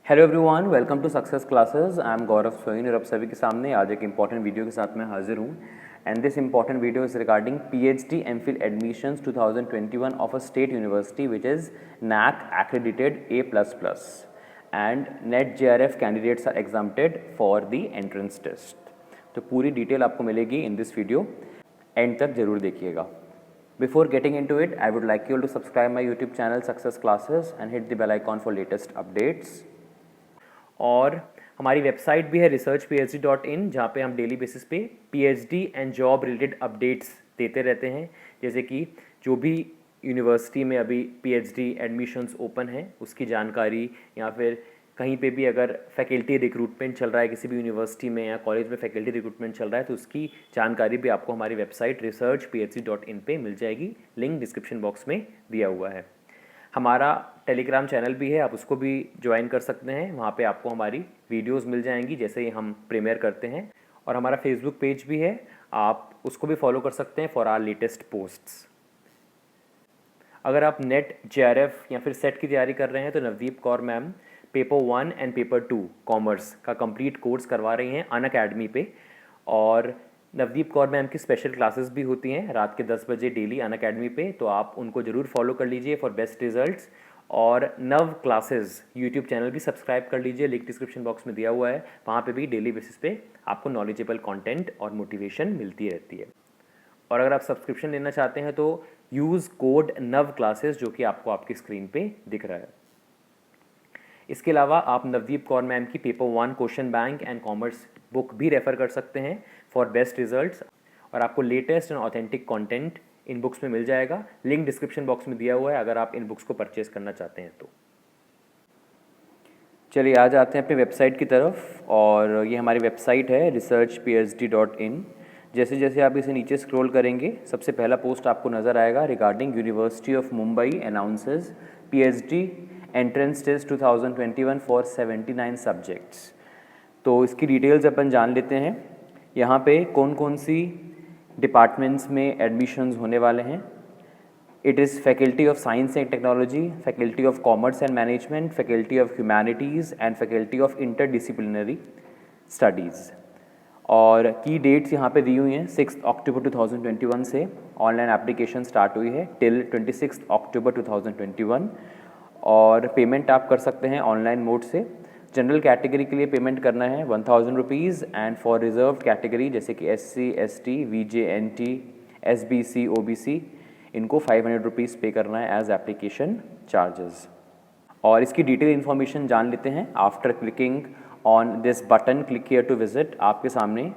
Hello everyone, welcome to success classes. I am Gaurav Soin और आप सभी के सामने आज एक इंपॉर्टेंट वीडियो के साथ मैं हाजिर हूँ। And this important video is regarding PhD MPhil admissions 2021 of a state university which is NAAC accredited A++ and NET JRF candidates are exempted for the entrance test. तो पूरी डिटेल आपको मिलेगी in this video, and तक जरूर देखिएगा। Before getting into it, I would like you all to subscribe my YouTube channel Success Classes and hit the bell icon for latest updates. और हमारी website भी है researchphd.in, जहाँ पे हम डेली बेसिस पे PhD and job related updates देते रहते हैं। जैसे कि जो भी यूनिवर्सिटी में अभी पीएचडी एडमिशन्स ओपन हैं उसकी जानकारी, या फिर कहीं पे भी अगर फैकल्टी रिक्रूटमेंट चल रहा है किसी भी यूनिवर्सिटी में या कॉलेज में फैकल्टी रिक्रूटमेंट चल रहा है तो उसकी जानकारी भी आपको हमारी वेबसाइट researchphd.in पे मिल जाएगी। लिंक डिस्क्रिप्शन बॉक्स में दिया हुआ है। हमारा टेलीग्राम चैनल भी है, आप उसको भी ज्वाइन कर सकते हैं। वहाँ पे आपको हमारी वीडियोस मिल जाएंगी जैसे ही हम प्रीमियर करते हैं। और हमारा फेसबुक पेज भी है, आप उसको भी फॉलो कर सकते हैं फॉर आवर लेटेस्ट पोस्ट्स। अगर आप नेट JRF या फिर सेट की तैयारी कर रहे हैं तो Navdeep Kaur ma'am paper 1 and paper 2 commerce का कंप्लीट कोर्स करवा रही हैं अनअकैडमी पे। और नवदीप कौर मैम की स्पेशल क्लासेस भी होती हैं रात के 10 बजे डेली अनअकैडमी पे, तो आप उनको ज़रूर फॉलो कर लीजिए फॉर बेस्ट रिजल्ट्स। और नव क्लासेस यूट्यूब चैनल भी सब्सक्राइब कर लीजिए, लिंक डिस्क्रिप्शन बॉक्स में दिया हुआ है। वहाँ पे भी डेली बेसिस पे आपको नॉलेजेबल कंटेंट और मोटिवेशन मिलती रहती है। और अगर आप सब्सक्रिप्शन लेना चाहते हैं तो यूज़ कोड नव क्लासेस, जो कि आपको आपकी स्क्रीन पे दिख रहा है। इसके अलावा आप नवदीप कौर मैम की paper 1 question bank and commerce book भी रेफ़र कर सकते हैं फॉर बेस्ट रिजल्ट्स। और आपको latest and authentic content in books में मिल जाएगा। लिंक डिस्क्रिप्शन बॉक्स में दिया हुआ है अगर आप इन बुक्स को परचेज करना चाहते हैं तो। चलिए आ जाते हैं अपनी वेबसाइट की तरफ, और ये हमारी वेबसाइट है researchphd.in। जैसे जैसे आप इसे नीचे स्क्रॉल करेंगे सबसे पहला पोस्ट आपको नज़र आएगा regarding university of Mumbai announces PhD entrance test 2021 for 79 subjects. तो इसकी डिटेल्स अपन जान लेते हैं। यहाँ पे कौन कौन सी डिपार्टमेंट्स में एडमिशन्स होने वाले हैं। It is faculty of science and technology, faculty of commerce and management, faculty of humanities and faculty of interdisciplinary studies. और की डेट्स यहाँ पे दी हुई हैं। 6 अक्टूबर 2021 से ऑनलाइन एप्लीकेशन स्टार्ट हुई है टिल 26 अक्टूबर 2021। और पेमेंट आप कर सकते हैं ऑनलाइन मोड से। जनरल कैटेगरी के लिए पेमेंट करना है 1000 rupees, and for reserved category जैसे कि SC, ST, VJ, NT, SBC, OBC इनको 500 रुपीज़ पे करना है एज एप्लीकेशन चार्जेस। और इसकी डिटेल इन्फॉर्मेशन जान लेते हैं। After clicking on this button click here to visit, आपके सामने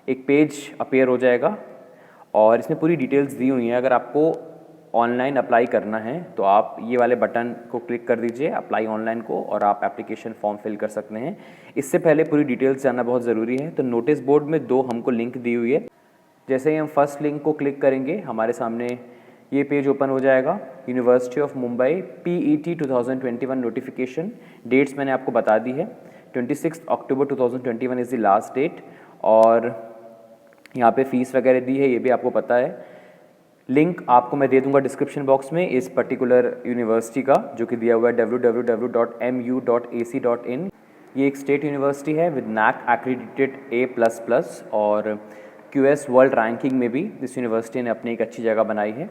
एक पेज अपीयर हो जाएगा और इसमें पूरी डिटेल्स दी हुई हैं। अगर आपको ऑनलाइन अप्लाई करना है तो आप ये वाले बटन को क्लिक कर दीजिए अप्लाई ऑनलाइन को, और आप एप्लीकेशन फॉर्म फिल कर सकते हैं। इससे पहले पूरी डिटेल्स जानना बहुत ज़रूरी है। तो नोटिस बोर्ड में 2 हमको लिंक दी हुई है। जैसे ही हम फर्स्ट लिंक को क्लिक करेंगे हमारे सामने ये पेज ओपन हो जाएगा। University of Mumbai PET 2021 notification. Dates मैंने आपको बता दी है, 26 October 2021 is the last date. और यहाँ पे फीस वगैरह दी है, ये भी आपको पता है। लिंक आपको मैं दे दूंगा डिस्क्रिप्शन बॉक्स में इस पर्टिकुलर यूनिवर्सिटी का, जो कि दिया हुआ है www.mu.ac.in। ये एक स्टेट यूनिवर्सिटी है विद NAAC accredited A++ और QS वर्ल्ड रैंकिंग में भी इस यूनिवर्सिटी ने अपनी एक अच्छी जगह बनाई है।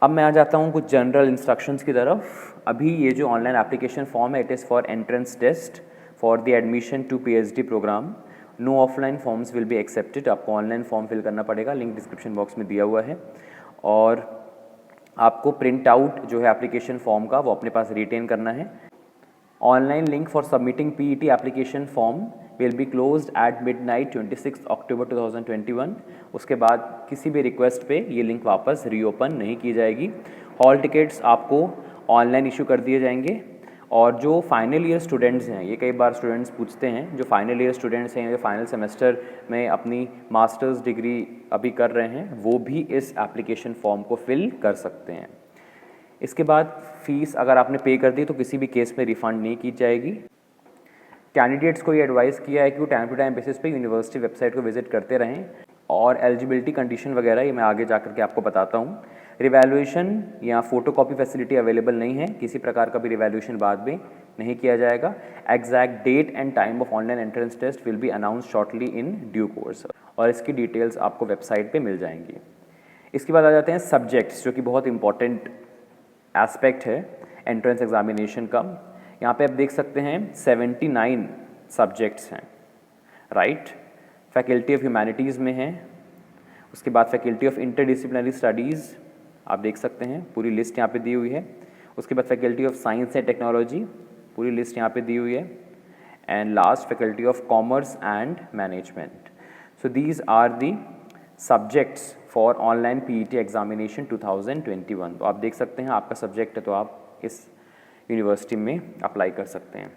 अब मैं आ जाता हूँ कुछ जनरल इंस्ट्रक्शंस की तरफ। अभी ये जो ऑनलाइन एप्लीकेशन फॉर्म है it is for entrance test for the admission to PhD programme. No offline forms will be accepted. आपको ऑनलाइन फॉर्म फिल करना पड़ेगा, लिंक डिस्क्रिप्शन बॉक्स में दिया हुआ है। और आपको प्रिंट आउट जो है एप्लीकेशन फॉर्म का वो अपने पास रिटेन करना है। Online link for submitting PET application form will be closed eight midnight 26 October 2021। उसके बाद किसी भी रिक्वेस्ट पे ये लिंक वापस रीओपन नहीं की जाएगी। हॉल टिकट्स आपको ऑनलाइन इशू कर दिए जाएंगे। और जो फाइनल ईयर स्टूडेंट्स हैं, ये कई बार स्टूडेंट्स पूछते हैं, जो फाइनल ईयर स्टूडेंट्स हैं जो फाइनल सेमेस्टर में अपनी मास्टर्स डिग्री अभी कर रहे हैं, वो भी इस एप्लीकेशन फॉर्म को फिल कर सकते हैं। इसके बाद फीस अगर आपने पे कर दी तो किसी भी केस में रिफ़ंड नहीं की जाएगी। कैंडिडेट्स को ये एडवाइस किया है कि वो टाइम टू टाइम बेसिस पे यूनिवर्सिटी वेबसाइट को विजिट करते रहें। और एलिजिबिलिटी कंडीशन वगैरह ये मैं आगे जा करके आपको बताता हूँ। रिवैल्यूएशन या फ़ोटोकॉपी फैसिलिटी अवेलेबल नहीं है, किसी प्रकार का भी रिवैल्यूएशन बाद में नहीं किया जाएगा। Exact date and time of online entrance test will be announce shortly in due course, और इसकी डिटेल्स आपको वेबसाइट पे मिल जाएंगी। इसके बाद आ जाते हैं सब्जेक्ट्स, जो कि बहुत इंपॉर्टेंट एस्पेक्ट है एंट्रेंस एग्जामिनेशन का। यहाँ पे आप देख सकते हैं 79 सब्जेक्ट्स हैं, राइट। फैकल्टी ऑफ ह्यूमैनिटीज़ में है, उसके बाद फैकल्टी ऑफ इंटरडिसिप्लिनरी स्टडीज़ आप देख सकते हैं, पूरी लिस्ट यहाँ पे दी हुई है। उसके बाद faculty of science and technology, पूरी लिस्ट यहाँ पे दी हुई है। And last faculty of commerce and management. So these are the subjects for online PET examination 2021। तो आप देख सकते हैं आपका सब्जेक्ट है तो आप इस यूनिवर्सिटी में अप्लाई कर सकते हैं।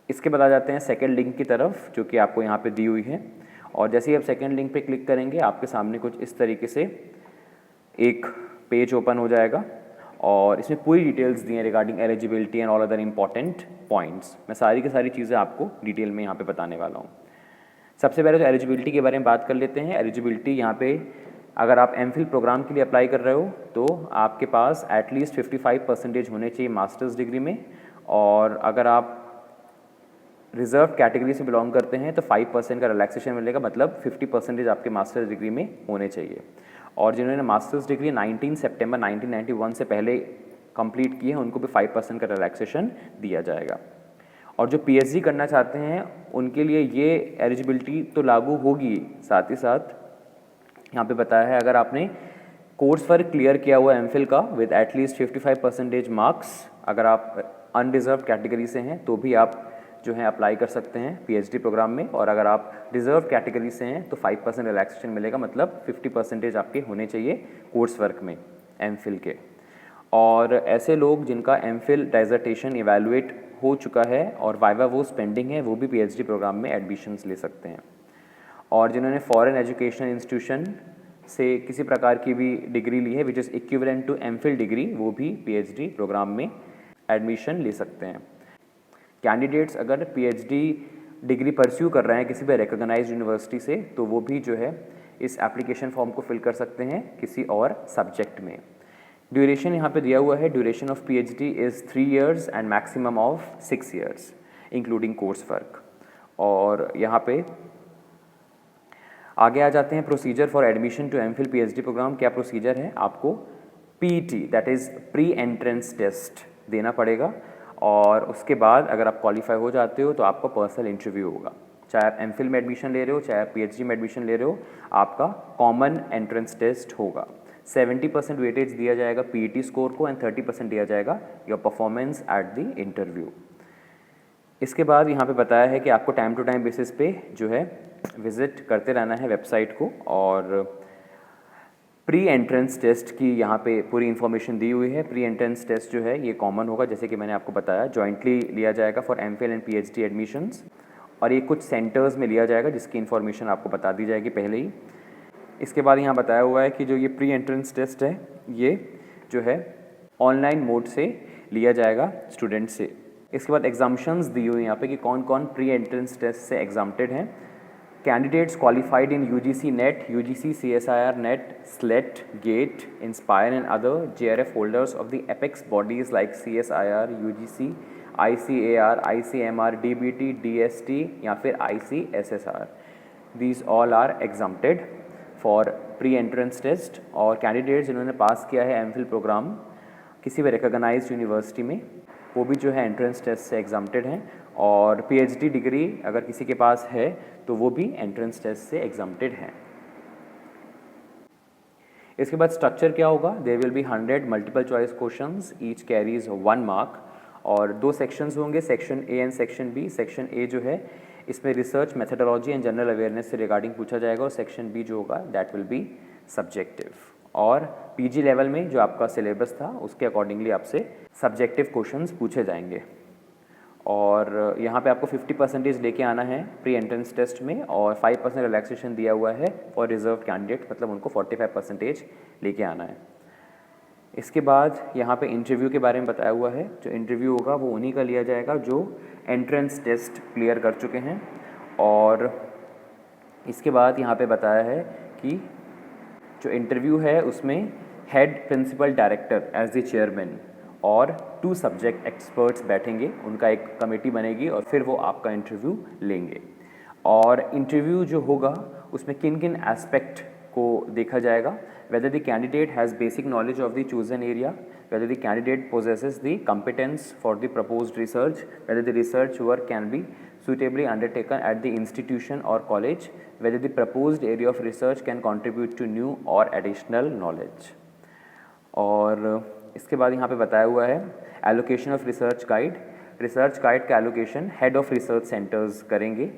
इसके बाद आ जाते हैं सेकेंड लिंक की तरफ, जो कि आपको यहाँ पे दी हुई है। और जैसे ही आप सेकेंड लिंक पे क्लिक करेंगे आपके सामने कुछ इस तरीके से एक पेज ओपन हो जाएगा, और इसमें पूरी डिटेल्स दी हैं regarding eligibility and all other important points. मैं सारी की सारी चीज़ें आपको डिटेल में यहाँ पे बताने वाला हूँ। सबसे पहले तो एलिजिबिलिटी के बारे में बात कर लेते हैं। एलिजिबिलिटी यहाँ पे अगर आप एमफिल प्रोग्राम के लिए अप्लाई कर रहे हो तो आपके पास एटलीस्ट 55% होने चाहिए मास्टर्स डिग्री में, और अगर आप रिजर्व कैटेगरी से बिलोंग करते हैं तो 5% का रिलैक्सेशन मिलेगा, मतलब 50% आपके मास्टर्स डिग्री में होने चाहिए। और जिन्होंने मास्टर्स डिग्री 19 सितंबर 1991 से पहले कंप्लीट की है उनको भी 5% का रिलैक्सेशन दिया जाएगा। और जो पीएचडी करना चाहते हैं उनके लिए ये एलिजिबिलिटी तो लागू होगी, साथ ही साथ यहाँ पे बताया है अगर आपने कोर्स वर्क क्लियर किया हुआ एमफिल का विद एटलीस्ट 55% मार्क्स, अगर आप अनरिजर्व कैटेगरी से हैं तो भी आप जो है अप्लाई कर सकते हैं पीएचडी प्रोग्राम में। और अगर आप रिजर्व कैटेगरी से हैं तो 5% रिलैक्सेशन मिलेगा, मतलब 50% आपके होने चाहिए कोर्स वर्क में एमफिल के। और ऐसे लोग जिनका एमफिल डिसर्टेशन इवैल्यूएट हो चुका है और वाइवा वो पेंडिंग है वो भी पीएचडी प्रोग्राम में एडमिशन्स ले सकते हैं। और जिन्होंने फॉरेन एजुकेशन इंस्टीट्यूशन से किसी प्रकार की भी डिग्री ली है which is equivalent to MPhil degree, वो भी पीएचडी प्रोग्राम में एडमिशन ले सकते हैं। कैंडिडेट्स अगर पीएचडी डिग्री परस्यू कर रहे हैं किसी भी रिकॉग्नाइज्ड यूनिवर्सिटी से तो वो भी जो है इस एप्लीकेशन फॉर्म को फिल कर सकते हैं किसी और सब्जेक्ट में। ड्यूरेशन यहाँ पे दिया हुआ है, duration of PhD is 3 years and maximum of 6 years including course work. और यहाँ पे आगे आ जाते हैं procedure for admission to MPhil PhD programme. क्या प्रोसीजर है, आपको PET that is pre entrance test देना पड़ेगा, और उसके बाद अगर आप क्वालिफाई हो जाते हो तो आपका पर्सनल इंटरव्यू होगा। चाहे आप एमफिल में एडमिशन ले रहे हो चाहे आप पीएचडी में एडमिशन ले रहे हो, आपका कॉमन एंट्रेंस टेस्ट होगा। 70% वेटेज दिया जाएगा पीईटी स्कोर को एंड 30% दिया जाएगा your performance at the interview. इसके बाद यहाँ पे बताया है कि आपको टाइम टू टाइम बेसिस पे जो है विजिट करते रहना है वेबसाइट को, और प्री एंट्रेंस टेस्ट की यहाँ पे पूरी इन्फॉर्मेशन दी हुई है। प्री एंट्रेंस टेस्ट जो है ये कॉमन होगा, जैसे कि मैंने आपको बताया, जॉइंटली लिया जाएगा for MPhil and PhD admissions, और ये कुछ सेंटर्स में लिया जाएगा जिसकी इन्फॉर्मेशन आपको बता दी जाएगी पहले ही। इसके बाद यहाँ बताया हुआ है कि जो ये प्री एंट्रेंस टेस्ट है ये जो है ऑनलाइन मोड से लिया जाएगा स्टूडेंट से। इसके बाद एग्जाम्शंस दी हुई यहाँ पे कि कौन कौन प्री एंट्रेंस टेस्ट से एग्जाम्प्टेड हैं। Candidates qualified in UGC NET, UGC CSIR NET, SLET, GATE, INSPIRE and other JRF holders of the apex bodies like CSIR, UGC, ICAR, ICMR, DBT, DST या फिर ICSSR, these all are exempted for pre entrance test. और candidates जिन्होंने pass किया है MPhil programme किसी भी recognised university में वो भी जो है एंट्रेंस टेस्ट से एग्जाम्प्टेड हैं, और पीएचडी डिग्री अगर किसी के पास है तो वो भी एंट्रेंस टेस्ट से एग्जाम्प्टेड हैं। इसके बाद स्ट्रक्चर क्या होगा, there will be 100 multiple choice questions, each carries 1 mark, और 2 सेक्शंस होंगे, section A and section B. Section A जो है इसमें research methodology and general awareness से रिगार्डिंग पूछा जाएगा, और सेक्शन बी जो होगा दैट विल बी सब्जेक्टिव। और पीजी लेवल में जो आपका सिलेबस था उसके अकॉर्डिंगली आपसे सब्जेक्टिव क्वेश्चंस पूछे जाएंगे। और यहाँ पे आपको 50% लेके आना है प्री एंट्रेंस टेस्ट में, और 5% रिलैक्सेशन दिया हुआ है फॉर रिजर्व कैंडिडेट, मतलब उनको 45% लेके आना है। इसके बाद यहाँ पे इंटरव्यू के बारे में बताया हुआ है, जो इंटरव्यू होगा वो उन्हीं का लिया जाएगा जो एंट्रेंस टेस्ट क्लियर कर चुके हैं। और इसके बाद यहाँ पे बताया है कि जो इंटरव्यू है उसमें head principal director as the chairman और 2 सब्जेक्ट एक्सपर्ट्स बैठेंगे, उनका एक कमेटी बनेगी और फिर वो आपका इंटरव्यू लेंगे। और इंटरव्यू जो होगा उसमें किन किन एस्पेक्ट को देखा जाएगा, whether the candidate has basic knowledge of the chosen area, whether the candidate possesses the competence for the proposed research, whether the research work can be suitably undertaken at the institution or college, whether the proposed area of research can contribute to new or additional knowledge। और इसके बाद यहाँ पे बताया हुआ है allocation of research guide. Research guide का allocation head of research centres करेंगे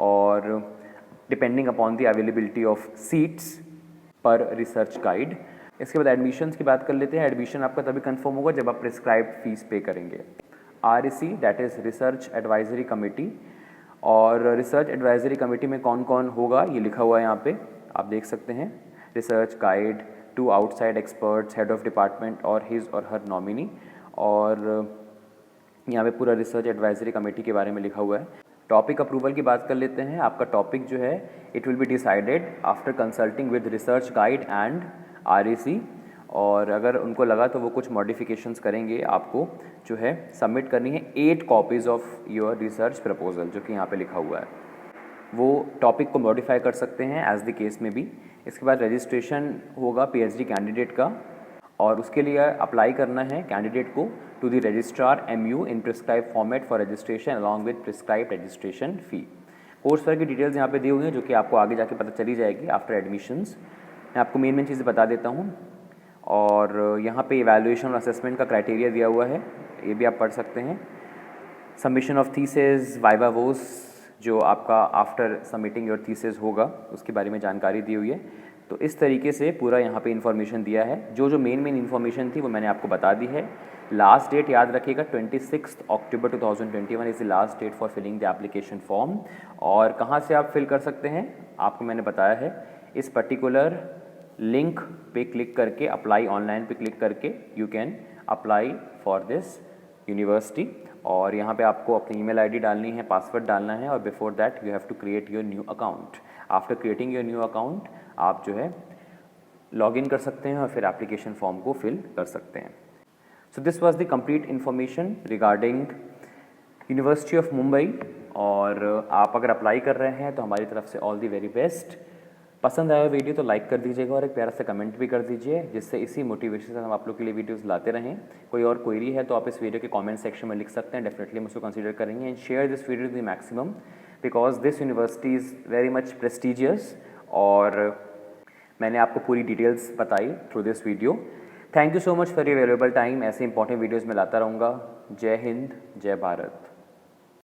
और depending upon the availability of seats पर रिसर्च गाइड। इसके बाद एडमिशन्स की बात कर लेते हैं। एडमिशन आपका तभी कंफर्म होगा जब आप प्रिस्क्राइब्ड फीस पे करेंगे। REC that is research advisory committee, और रिसर्च एडवाइजरी कमेटी में कौन कौन होगा ये लिखा हुआ है यहाँ पे, आप देख सकते हैं। Research guide, 2 outside experts, head of department और हिज और हर नॉमिनी, और यहाँ पे पूरा रिसर्च एडवाइजरी कमेटी के बारे में लिखा हुआ है। टॉपिक अप्रूवल की बात कर लेते हैं। आपका टॉपिक जो है it will be decided after consulting with research guide and REC, और अगर उनको लगा तो वो कुछ मॉडिफिकेशंस करेंगे। आपको जो है सबमिट करनी है 8 copies of your research proposal, जो कि यहाँ पे लिखा हुआ है। वो टॉपिक को मॉडिफाई कर सकते हैं एज द केस में भी। इसके बाद रजिस्ट्रेशन होगा PhD कैंडिडेट का, और उसके लिए अप्लाई करना है कैंडिडेट को to the registrar MU in prescribe format for registration along with prescribe registration fee. Course fees की डिटेल्स यहाँ पे दी हुई हैं, जो कि आपको आगे जाके पता चली जाएगी आफ्टर एडमिशन्स। मैं आपको मेन चीज़ें बता देता हूँ, और यहाँ पे इवैल्यूएशन और असेसमेंट का क्राइटेरिया दिया हुआ है, ये भी आप पढ़ सकते हैं। सबमिशन ऑफ थीसिस, वाइवा वोस जो आपका आफ्टर सबमिटिंग योर थीसिस होगा उसके बारे में जानकारी दी हुई है। तो इस तरीके से पूरा यहाँ पे इन्फॉर्मेशन दिया है। जो मेन इन्फॉर्मेशन थी वो मैंने आपको बता दी है। लास्ट डेट याद रखिएगा 26 October 2021 is the last date for filling the application form. और कहाँ से आप फिल कर सकते हैं आपको मैंने बताया है, इस पर्टिकुलर लिंक पे क्लिक करके, अप्लाई ऑनलाइन पे क्लिक करके you can apply for this university. और यहाँ पे आपको अपनी ईमेल आईडी डालनी है, पासवर्ड डालना है, और before that you have to create your new account. After creating your new account आप जो है लॉगिन कर सकते हैं और फिर एप्लीकेशन फॉर्म को फिल कर सकते हैं। So this was the complete information regarding university of Mumbai. और आप अगर अप्लाई कर रहे हैं तो हमारी तरफ से ऑल दी वेरी बेस्ट। पसंद आया वीडियो तो लाइक कर दीजिएगा और एक प्यारा सा कमेंट भी कर दीजिए, जिससे इसी मोटिवेशन से हम आप लोग के लिए वीडियोस लाते रहें। कोई और क्वेरी है तो आप इस वीडियो के कमेंट सेक्शन में लिख सकते हैं, डेफिनेटली हम उसको कंसीडर करेंगे। And share this video to the maximum because this university is very much prestigious, और मैंने आपको पूरी डिटेल्स बताई through this video. Thank you so much for your valuable time. ऐसे इंपॉर्टेंट वीडियोज़ में लाता रहूँगा। जय हिंद, जय भारत।